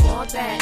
Want that.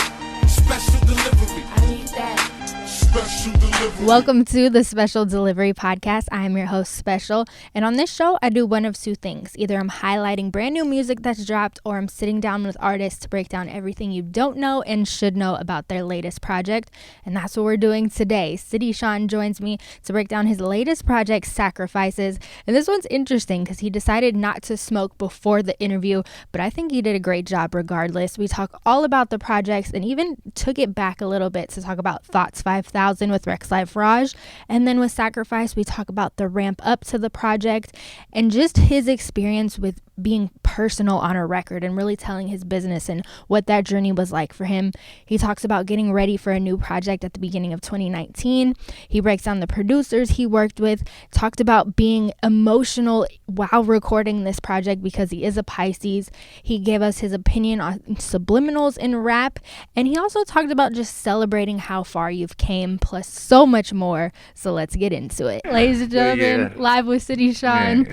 Special delivery. I need that. Special delivery. Welcome to the Special Delivery Podcast. I am your host, Special, and on this show, I do one of two things. Either I'm highlighting brand new music that's dropped, or I'm sitting down with artists to break down everything you don't know and should know about their latest project, and that's what we're doing today. Shawn joins me to break down his latest project, SpecialSays, and this one's interesting because he decided not to smoke before the interview, but I think he did a great job regardless. We talk all about the projects and even took it back a little bit to talk about Thoughts 5000 with Raj, and then with Sacrifice we talk about the ramp up to the project and just his experience with being personal on a record and really telling his business and what that journey was like for him. He talks about getting ready for a new project at the beginning of 2019. He breaks down the producers he worked with, talked about being emotional while recording this project because he is a Pisces. He gave us his opinion on subliminals in rap, and he also talked about just celebrating how far you've came, plus so much more. So let's get into it. Ladies and gentlemen, live with Shawn.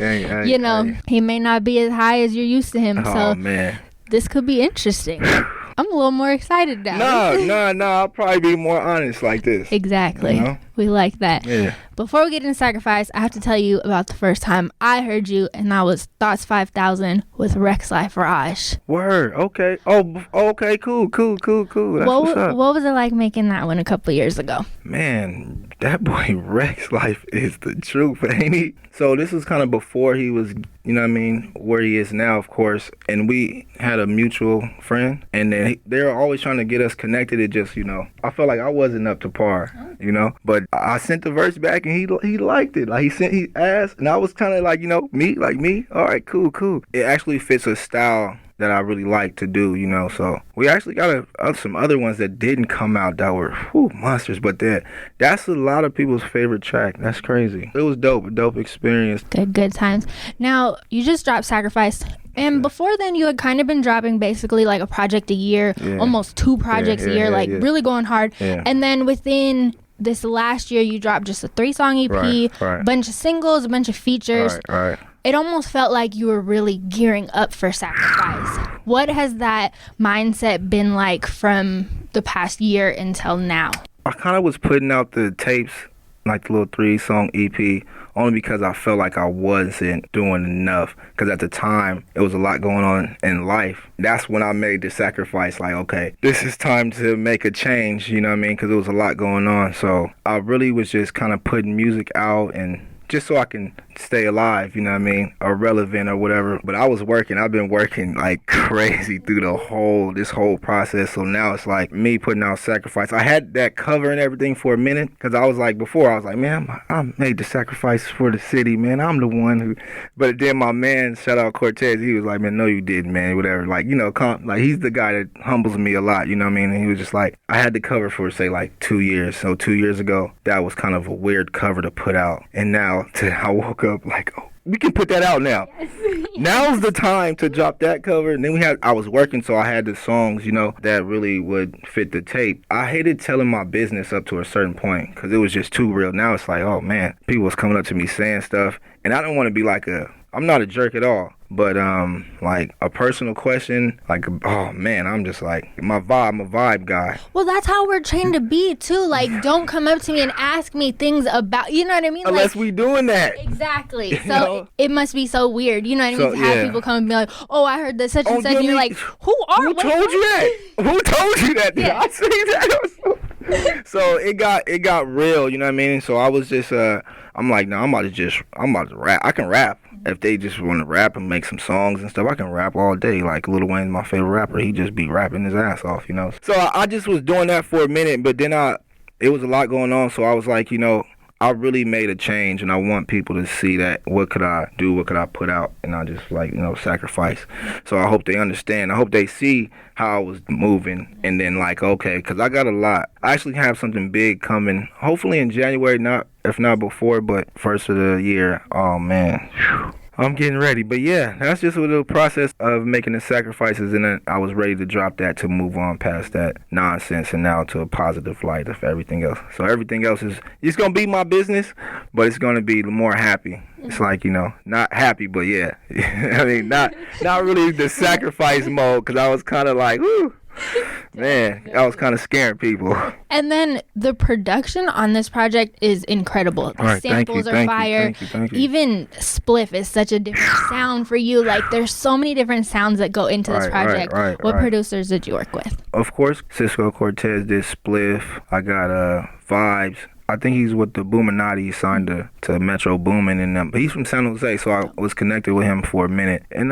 He may not be as high as you're used to him, so man, this could be interesting. I'm a little more excited now. No, I'll probably be more honest like this. Exactly. You know? We like that. Yeah. Before we get into Sacrifice, I have to tell you about the first time I heard you, and that was Thoughts 5000 with Raj. Word. Okay. Oh, okay. Cool. That's what's up. What was it like making that one a couple of years ago? Man, that boy Rex Life is the truth, ain't he? So this was kind of before he was, where he is now, of course. And we had a mutual friend, and then they were always trying to get us connected. It just, I felt like I wasn't up to par, But I sent the verse back, and he liked it. Like he asked, and I was kind of like, me. All right, cool. It actually fits a style that I really like to do, so we actually got some other ones that didn't come out that were monsters, but that's a lot of people's favorite track. That's crazy. It was a dope experience. Good times. Now, you just dropped Sacrifice, and before then you had kind of been dropping basically like a project a year, almost two projects a year, really going hard, and then within this last year you dropped just a 3-song EP, right. Bunch of singles, a bunch of features. Right. It almost felt like you were really gearing up for Sacrifice. What has that mindset been like from the past year until now? I kind of was putting out the tapes, like the little 3-song EP, only because I felt like I wasn't doing enough. Because at the time, it was a lot going on in life. That's when I made the Sacrifice, like, okay, this is time to make a change, because there was a lot going on. So I really was just kind of putting music out and just so I can stay alive, or relevant or whatever. But I've been working like crazy through this whole process. So now it's like me putting out Sacrifice. I had that cover and everything for a minute because I was like, man, I made the Sacrifice for the city, man. I'm the one who, but then my man, shout out Cortez, he was like, man, no, you didn't, man, whatever. Like, like he's the guy that humbles me a lot, And he was just like, I had the cover for, say, like 2 years. So 2 years ago, that was kind of a weird cover to put out. And now I woke up like, oh, we can put that out now. Yes. Now's the time to drop that cover. And then I was working, so I had the songs, that really would fit the tape. I hated telling my business up to a certain point because it was just too real. Now it's like, oh man, people was coming up to me saying stuff, and I don't want to be like I'm not a jerk at all, but like a personal question, like, oh man, I'm just like I'm a vibe guy. Well, that's how we're trained to be too. Like, don't come up to me and ask me things about, you know what I mean? Unless we doing that. Exactly. So it must be so weird, you know what I mean? To have people come and be like, oh, I heard this such and such, and you're like, who told you that? Who told you that? Did I say that? So it got real, you know what I mean? So I was just I'm like, no, I'm about to rap. I can rap. If they just want to rap and make some songs and stuff, I can rap all day. Like Lil Wayne's my favorite rapper. He just be rapping his ass off, So I just was doing that for a minute, but then it was a lot going on. So I was like, I really made a change, and I want people to see that. What could I do? What could I put out? And I just Sacrifice. So I hope they understand. I hope they see how I was moving, and then like, okay, because I got a lot. I actually have something big coming, hopefully in January, if not before, but first of the year. Oh man. Whew. I'm getting ready. But yeah, that's just a little process of making the Sacrifices, and then I was ready to drop that to move on past that nonsense and now to a positive light of everything else. So everything else it's going to be my business, but it's going to be more happy. It's like, not happy, but yeah. I mean, not really the Sacrifice mode, because I was kind of like, woo. Man, I was kind of scaring people. And then the production on this project is incredible. The right, samples are fire. Thank you. Even Spliff is such a different sound for you. Like, there's so many different sounds that go into this project. What producers did you work with? Of course, Cisco Cortez did Spliff. I got Vibes. I think he's with the Boominati. He signed to Metro Boomin and them. But he's from San Jose, so I was connected with him for a minute. And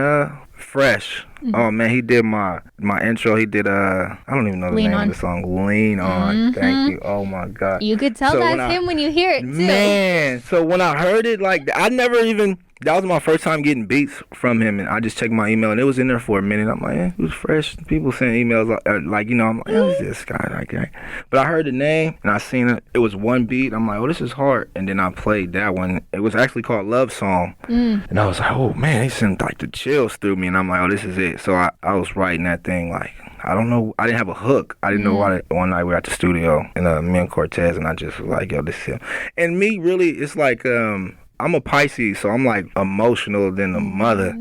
Fresh. Mm-hmm. Oh man, he did my intro. He did I don't even know the name of the song. Lean On. Mm-hmm. Thank you. Oh my God. You could tell that's him when you hear it too. Man, so when I heard it, like I never even. That was my first time getting beats from him, and I just checked my email, and it was in there for a minute. I'm like, it was fresh. People send emails, like, you know, I'm like, who's this guy? Like, but I heard the name, and I seen it. It was one beat. I'm like, oh, this is hard. And then I played that one. It was actually called Love Song. And I was like, oh, man, they sent, like, the chills through me. And I'm like, oh, this is it. So I was writing that thing, like, I don't know. I didn't have a hook. I didn't know why. One night we were at the studio, and me and Cortez, and I just was like, yo, this is him. And me, really, it's like, I'm a Pisces, so I'm like emotional than the mother.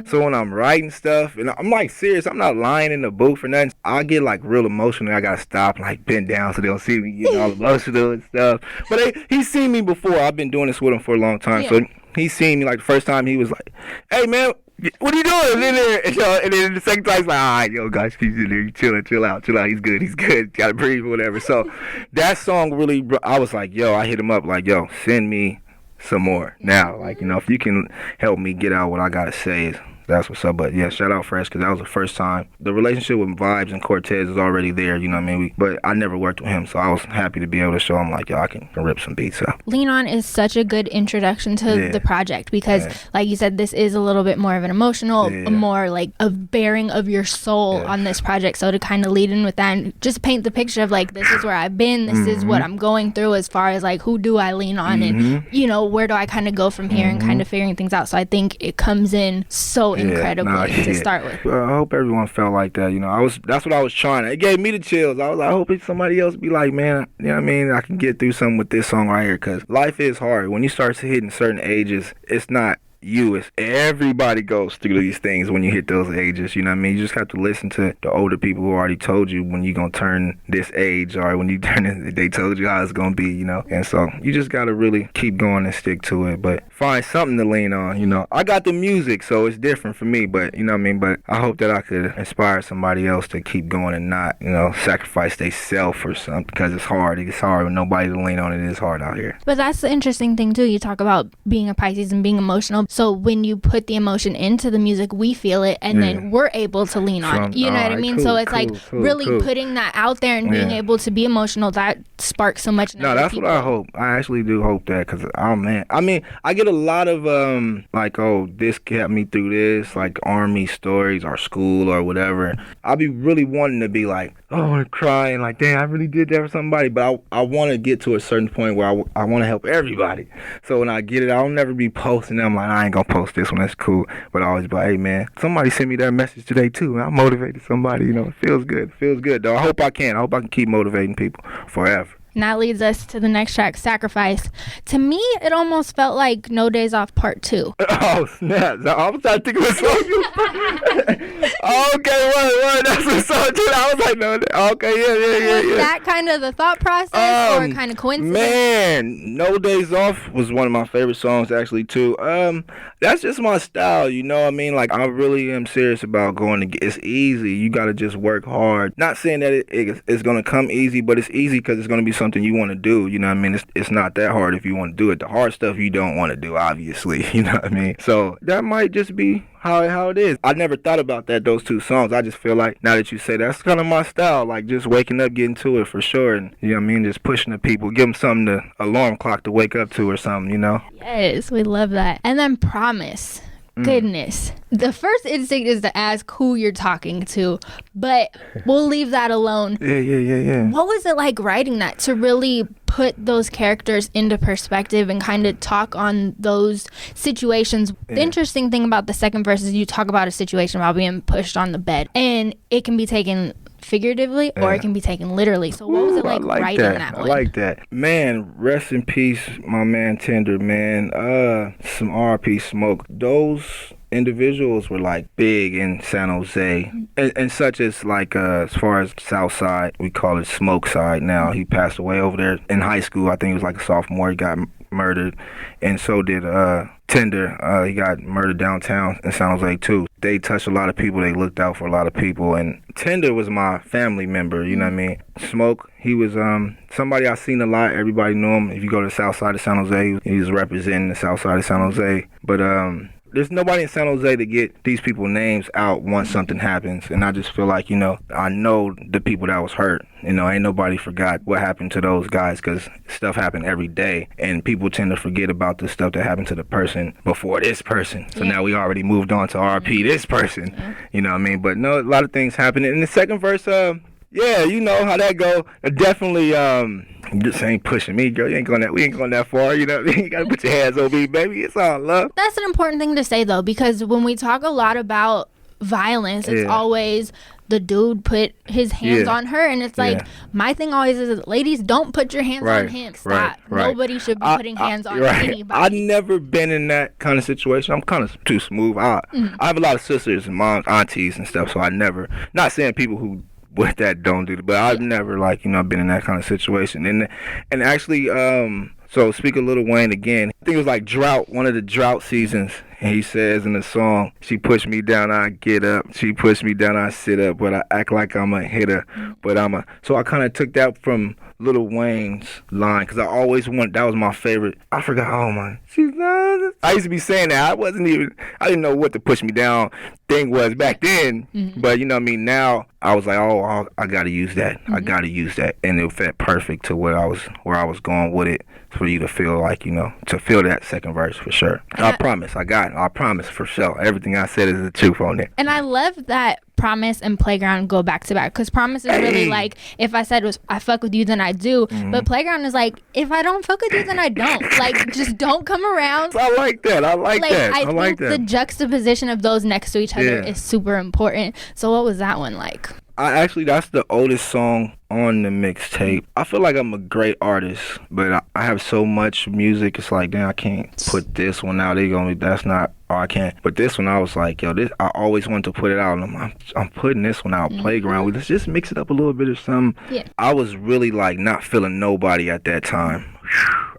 So when I'm writing stuff, and I'm like serious, I'm not lying in the booth or nothing. I get like real emotional. I gotta stop, like bend down so they don't see me getting all emotional and stuff. But he's seen me before. I've been doing this with him for a long time. Yeah. So he's seen me. Like the first time he was like, "Hey man, what are you doing in there?" And then the second time he's like, "All right, yo guys, he's in there. You chill out. He's good. Gotta breathe or whatever." So that song really, I was like, yo, I hit him up like, yo, send me some more now, like, you know, if you can help me get out what I gotta say, that's what's up. But yeah, shout out Fresh, because that was the first time. The relationship with Vibes and Cortez is already there, you know what I mean? But I never worked with him, so I was happy to be able to show him, like, yo, I can rip some beats up. Lean On is such a good introduction to the project because, like you said, this is a little bit more of an emotional, more like a bearing of your soul on this project. So to kind of lead in with that and just paint the picture of, like, this is where I've been, this is what I'm going through as far as, like, who do I lean on and, you know, where do I kind of go from here and kind of figuring things out. So I think it comes in so incredibly to start with. I hope everyone felt like that, you know. That's what I was trying to. It gave me the chills. I was like, I hope somebody else be like, man, you know what I mean? I can get through something with this song right here, because life is hard. When you start hitting certain ages, it's not it's everybody goes through these things when you hit those ages, you know what I mean? You just have to listen to the older people who already told you when you're gonna turn this age, or when you turn it, they told you how it's gonna be, you know. And so you just gotta really keep going and stick to it, but find something to lean on, you know. I got the music, so it's different for me, but you know what I mean? But I hope that I could inspire somebody else to keep going and not, you know, sacrifice they self or something, because it's hard with nobody to lean on. It is hard out here. But that's the interesting thing too. You talk about being a Pisces and being emotional. So when you put the emotion into the music, we feel it, and then we're able to lean on it. You know what I mean? Cool, so it's really putting that out there and being able to be emotional, that sparks so much. No, that's people. What I hope. I actually do hope that, because, oh man, I mean, I get a lot of, like, oh, this kept me through this, like army stories or school or whatever. I'll be really wanting to be like, oh, I'm crying, like, damn, I really did that for somebody, but I want to get to a certain point where I want to help everybody. So when I get it, I'll never be posting them like, I ain't gonna post this one, that's cool. But I always be like, hey man, somebody sent me that message today too, man. I motivated somebody, you know. It feels good though. I hope I can keep motivating people forever. And that leads us to the next track, Sacrifice. To me, it almost felt like No Days Off Part 2. Oh, snap. I was trying to think of a song. Okay, what? That's a song too. I was like, no. Okay, yeah. Was that kind of the thought process or kind of coincidence? Man, No Days Off was one of my favorite songs actually too. That's just my style, you know what I mean? Like, I really am serious about it's easy. You got to just work hard. Not saying that it's going to come easy, but it's easy because it's going to be something you want to do, you know what I mean? It's not that hard if you want to do it. The hard stuff you don't want to do, obviously, you know what I mean? So that might just be how it is. I never thought about those two songs. I just feel like, now that you say that's kind of my style, like just waking up, getting to it for sure, and you know what I mean, just pushing the people, give them something alarm clock to wake up to or something, you know? Yes, we love that. And then Promise. Goodness. The first instinct is to ask who you're talking to, but we'll leave that alone. Yeah. What was it like writing that, to really put those characters into perspective and kind of talk on those situations? The interesting thing about the second verse is you talk about a situation about being pushed on the bed, and it can be taken figuratively or it can be taken literally. So what was it like writing that one? I like that. Man, rest in peace, my man Tender, man. Some RP Smoke. Those individuals were like big in San Jose, and such as like as far as South Side, we call it Smoke Side now. He passed away over there in high school. I think he was like a sophomore. He got murdered, and so did Tinder. He got murdered downtown in San Jose too. They touched a lot of people. They looked out for a lot of people, and Tinder was my family member. You know what I mean? Smoke, he was somebody I seen a lot. Everybody knew him. If you go to the South Side of San Jose, he was representing the South Side of San Jose. But there's nobody in San Jose to get these people's names out once something happens. And I just feel like, I know the people that was hurt. Ain't nobody forgot what happened to those guys, because stuff happened every day. And people tend to forget about the stuff that happened to the person before this person. So now we already moved on to RP this person. You know what I mean? But no, a lot of things happened. In the second verse, yeah, you know how that go. Definitely, you just ain't pushing me, girl. We ain't going that far. You know what I mean? You gotta put your hands on me, baby. It's all love. That's an important thing to say, though, because when we talk a lot about violence, it's always the dude put his hands on her, and it's like my thing always is, ladies, don't put your hands on him. Stop. Nobody should be putting hands on anybody. I've never been in that kind of situation. I'm kind of too smooth. I have a lot of sisters and moms, aunties and stuff, so I never, not saying people who with that don't do it, but I've never been in that kind of situation. And actually, so speak of Lil Wayne again, I think it was like drought, one of the drought seasons, and he says in the song, she pushed me down, I get up, she pushed me down, I sit up, but I act like I'm a hitter, but so I kind of took that from Lil Wayne's line, because I always that was my favorite. I forgot, I used to be saying that. I didn't know what the push me down thing was back then, but you know what I mean, now I was like, I gotta use that. I gotta use that, and it fit perfect to where I was going with it, for you to feel like, to feel that second verse for sure. I promise, I promise for sure. Everything I said is the truth on it. And I love that Promise and Playground go back to back, because Promise is really like, if I said I fuck with you, then I do. But Playground is like, if I don't fuck with you, then I don't. Like, just don't come around. I like that. I think the juxtaposition of those next to each other is super important. So what was that one like? That's the oldest song on the mixtape. I feel like I'm a great artist, but I have so much music. It's like, damn, I can't put this one out. I can't. But this one, I was like, I always wanted to put it out. And I'm putting this one out, Playground. Let's just mix it up a little bit or something. Yeah. I was really like not feeling nobody at that time.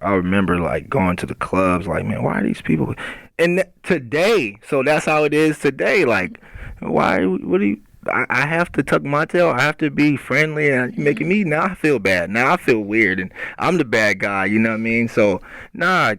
I remember like going to the clubs, like, man, why are these people? And today, so that's how it is today. Like, why? What do you? I have to tuck my tail. I have to be friendly, and making me, now I feel bad. Now I feel weird, and I'm the bad guy, you know what I mean? So,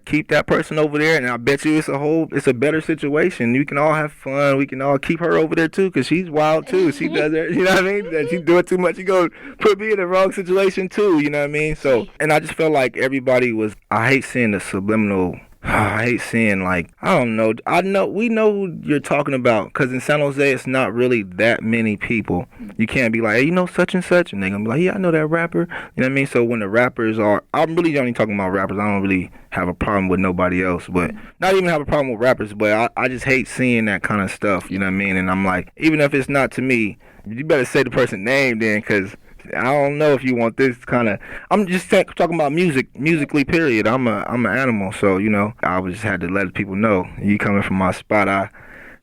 keep that person over there, and I bet you it's a better situation. You can all have fun. We can all keep her over there, too, because she's wild, too. She does it, you know what I mean? That she do it too much. You go put me in the wrong situation, too, you know what I mean? So, and I just felt like everybody I hate seeing the subliminal. I hate seeing, like, I don't know. We know who you're talking about, because in San Jose, it's not really that many people. You can't be like, hey, you know such and such, and they're going to be like, yeah, I know that rapper. You know what I mean? So when the rappers I'm really only talking about rappers. I don't really have a problem with nobody else, but not even have a problem with rappers, but I just hate seeing that kind of stuff, you know what I mean? And I'm like, even if it's not to me, you better say the person's name then, because I don't know if you want this kind of. I'm just talking about musically. Period. I'm an animal, so I just had to let people know. You coming from my spot?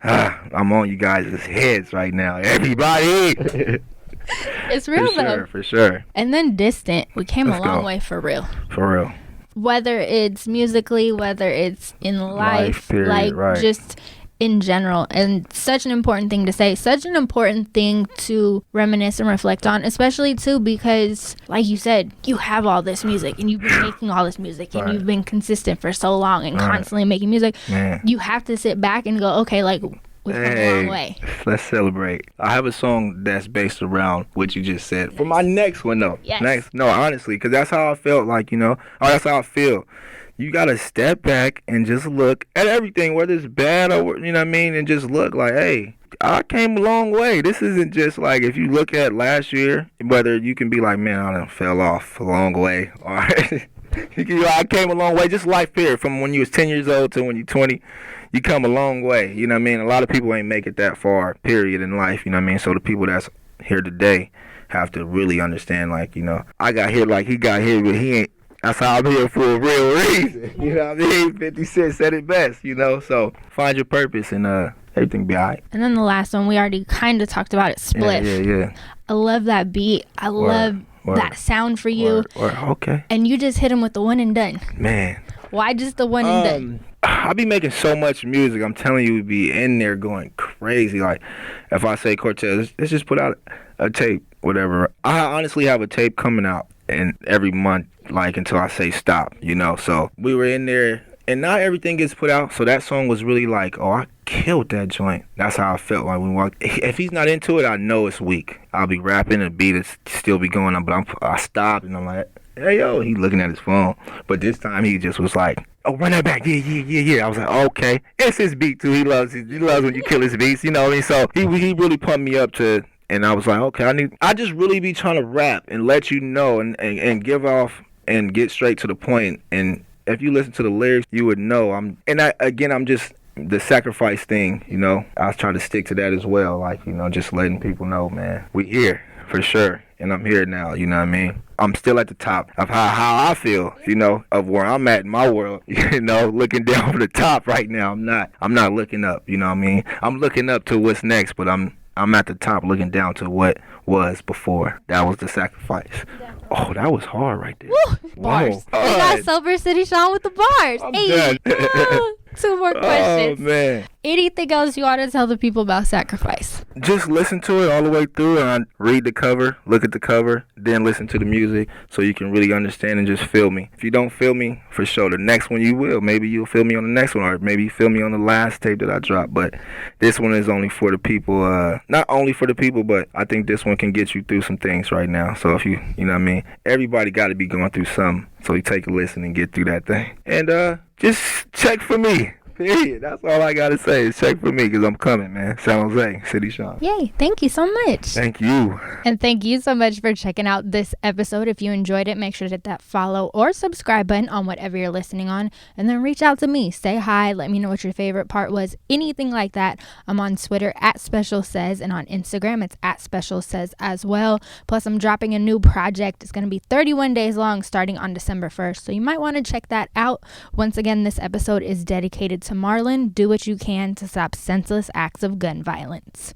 I'm on you guys' heads right now, everybody. It's real though. For sure. And then Distant, we came a long way for real. For real. Whether it's musically, whether it's in life period, right. Just in general, and such an important thing to say, such an important thing to reminisce and reflect on, especially too because, like you said, you have all this music and you've been making all this music and you've been consistent for so long and constantly making music. You have to sit back and go, okay, like, we've come a long way. Let's celebrate. I have a song that's based around what you just said. For my next one though. No, honestly, because that's how I felt, like, that's how I feel. You gotta step back and just look at everything, whether it's bad or, you know what I mean, and just look like, hey, I came a long way. This isn't just like, if you look at last year, whether you can be like, man, I done fell off a long way, or I came a long way, just life period, from when you was 10 years old to when you're 20, you come a long way, you know what I mean? A lot of people ain't make it that far, period, in life, you know what I mean? So the people that's here today have to really understand, like, I got here like he got here, but That's how I'm here for a real reason. You know what I mean? 50 Cent said it best, you know? So find your purpose and everything be all right. And then the last one, we already kind of talked about it, Spliff. Yeah. I love that beat. I love that sound for you. Okay. And you just hit him with the one and done. Man. Why just the one and done? I be making so much music. I'm telling you, we be in there going crazy. Like, if I say, Cortez, let's just put out a tape, whatever. I honestly have a tape coming out every month, like, until I say stop, you know? So we were in there, and not everything gets put out. So that song was really like, oh, I killed that joint. That's how I felt like when we walked. If he's not into it, I know it's weak. I'll be rapping and the beat is still be going on, but I stopped and I'm like, hey, yo, he looking at his phone. But this time he just was like, oh, run that back. Yeah. I was like, okay. It's his beat, too. He loves when you kill his beats, you know what I mean? So he really pumped me up to, and I was like, okay, I just really be trying to rap and let you know and give off and get straight to the point. And if you listen to the lyrics, you would know. I'm just the sacrifice thing, you know. I try to stick to that as well. Like, you know, just letting people know, man, we here for sure. And I'm here now, you know what I mean? I'm still at the top of how I feel, you know, of where I'm at in my world, you know, looking down from the top right now. I'm not looking up, you know what I mean? I'm looking up to what's next, but I'm at the top looking down to what was before. That was the sacrifice. Oh, that was hard right there. Woo! Bars. We got Silver City Shawn with the bars. I'm done. 2 more questions. Oh, man. Anything else you want to tell the people about Sacrifice? Just listen to it all the way through and read the cover, look at the cover, then listen to the music so you can really understand and just feel me. If you don't feel me, for sure, the next one you will. Maybe you'll feel me on the next one, or maybe you feel me on the last tape that I dropped. But this one is only for the people, not only for the people, but I think this one can get you through some things right now. So if you know what I mean, everybody got to be going through something. So you take a listen and get through that thing. And just check for me. Period. That's all I gotta say is check for me because I'm coming, man. San Jose, City Shawn. Yay. Thank you so much. Thank you. And thank you so much for checking out this episode. If you enjoyed it, make sure to hit that follow or subscribe button on whatever you're listening on. And then reach out to me. Say hi. Let me know what your favorite part was. Anything like that. I'm on Twitter at SpecialSays, and on Instagram it's at SpecialSays as well. Plus, I'm dropping a new project. It's going to be 31 days long starting on December 1st. So you might want to check that out. Once again, this episode is dedicated to Marlon. Do what you can to stop senseless acts of gun violence.